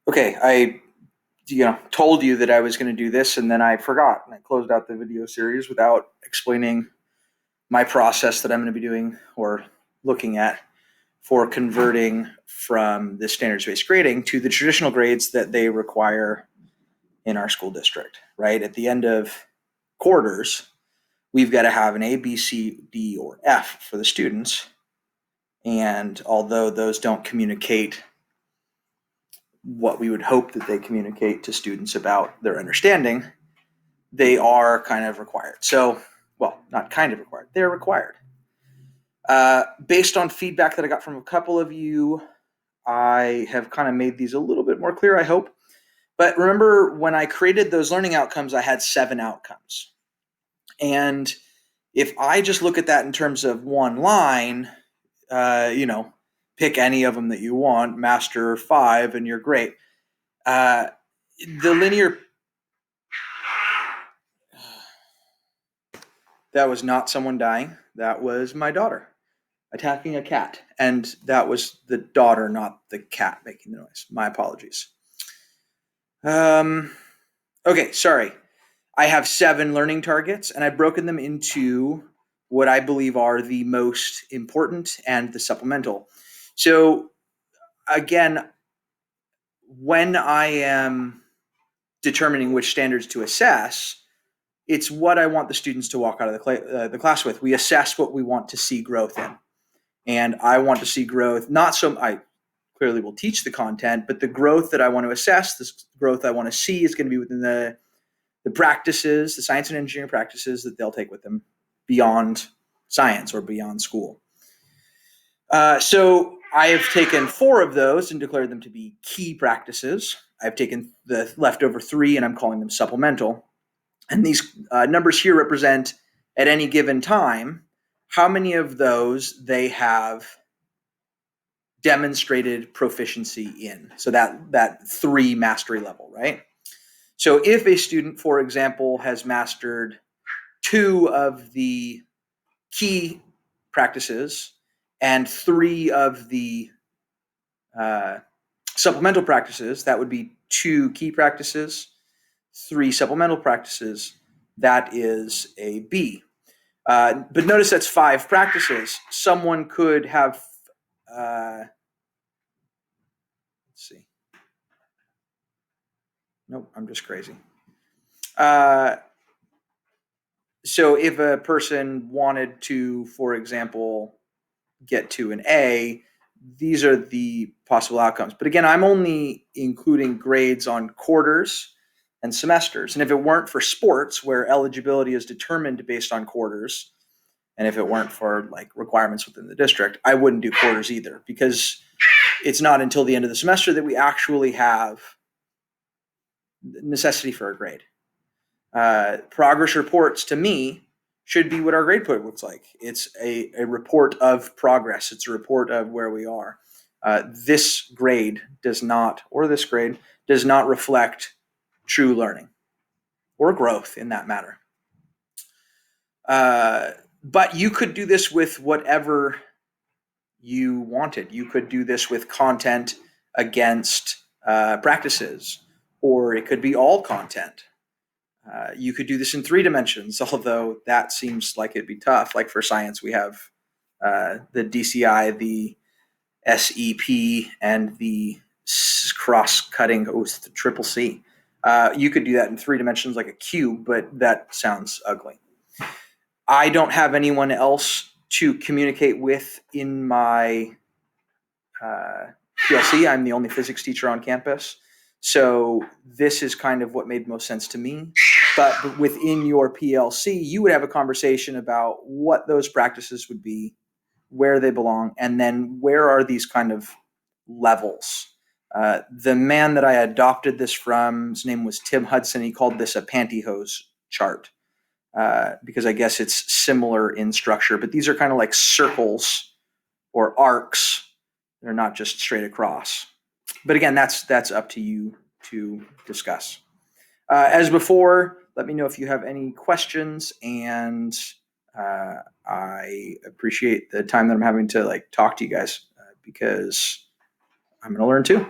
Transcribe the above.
Okay, I told you that I was going to do this and then I forgot and I closed out the video series without explaining my process that I'm going to be doing or looking at for converting from the standards-based grading to the traditional grades that they require in our school district, right? At the end of quarters, we've got to have an A, B, C, D, or F for the students. And although those don't communicate what we would hope that they communicate to students about their understanding, they are kind of required. So, well, not kind of required, they're required. Based on feedback that I got from a couple of you, I have kind of made these a little bit more clear, I hope. But remember, when I created those learning outcomes, I had 7 outcomes. And if I just look at that in terms of one line, pick any of them that you want, master 5, and you're great. The linear. That was not someone dying. That was my daughter attacking a cat. And that was the daughter, not the cat making the noise. My apologies. Okay, sorry. I have 7 learning targets, and I've broken them into what I believe are the most important and the supplemental. So, again, when I am determining which standards to assess, it's what I want the students to walk out of the class with. We assess what we want to see growth in. And I want to see growth, I clearly will teach the content, but the growth that I want to assess, this growth I want to see is going to be within the practices, the science and engineering practices that they'll take with them beyond science or beyond school. So I have taken 4 of those and declared them to be key practices. I've taken the leftover 3 and I'm calling them supplemental. And these numbers here represent at any given time how many of those they have demonstrated proficiency in. So that 3 mastery level, right? So if a student, for example, has mastered 2 of the key practices and 3 of the supplemental practices, that would be 2 key practices, 3 supplemental practices, that is a B. But notice that's 5 practices. Someone could have, let's see. Nope, I'm just crazy. So if a person wanted to, for example, get to an A, these are the possible outcomes. But again, I'm only including grades on quarters and semesters. And if it weren't for sports, where eligibility is determined based on quarters, and if it weren't for like requirements within the district, I wouldn't do quarters either, because it's not until the end of the semester that we actually have necessity for a grade. Progress reports, to me, should be what our grade point looks like. It's a report of progress. It's a report of where we are. This grade does not reflect true learning or growth in that matter. But you could do this with whatever you wanted. You could do this with content against practices, or it could be all content. You could do this in 3 dimensions, although that seems like it'd be tough. Like for science, we have the DCI, the SEP, and the cross-cutting, the triple C. You could do that in 3 dimensions like a cube, but that sounds ugly. I don't have anyone else to communicate with in my PLC. I'm the only physics teacher on campus. So this is kind of what made most sense to me. But within your PLC, you would have a conversation about what those practices would be, where they belong, and then where are these kind of levels. The man that I adopted this from, his name was Tim Hudson. He called this a pantyhose chart because I guess it's similar in structure. But these are kind of like circles or arcs. They're not just straight across. But again, that's up to you to discuss. As before, let me know if you have any questions, and I appreciate the time that I'm having to talk to you guys because I'm going to learn too.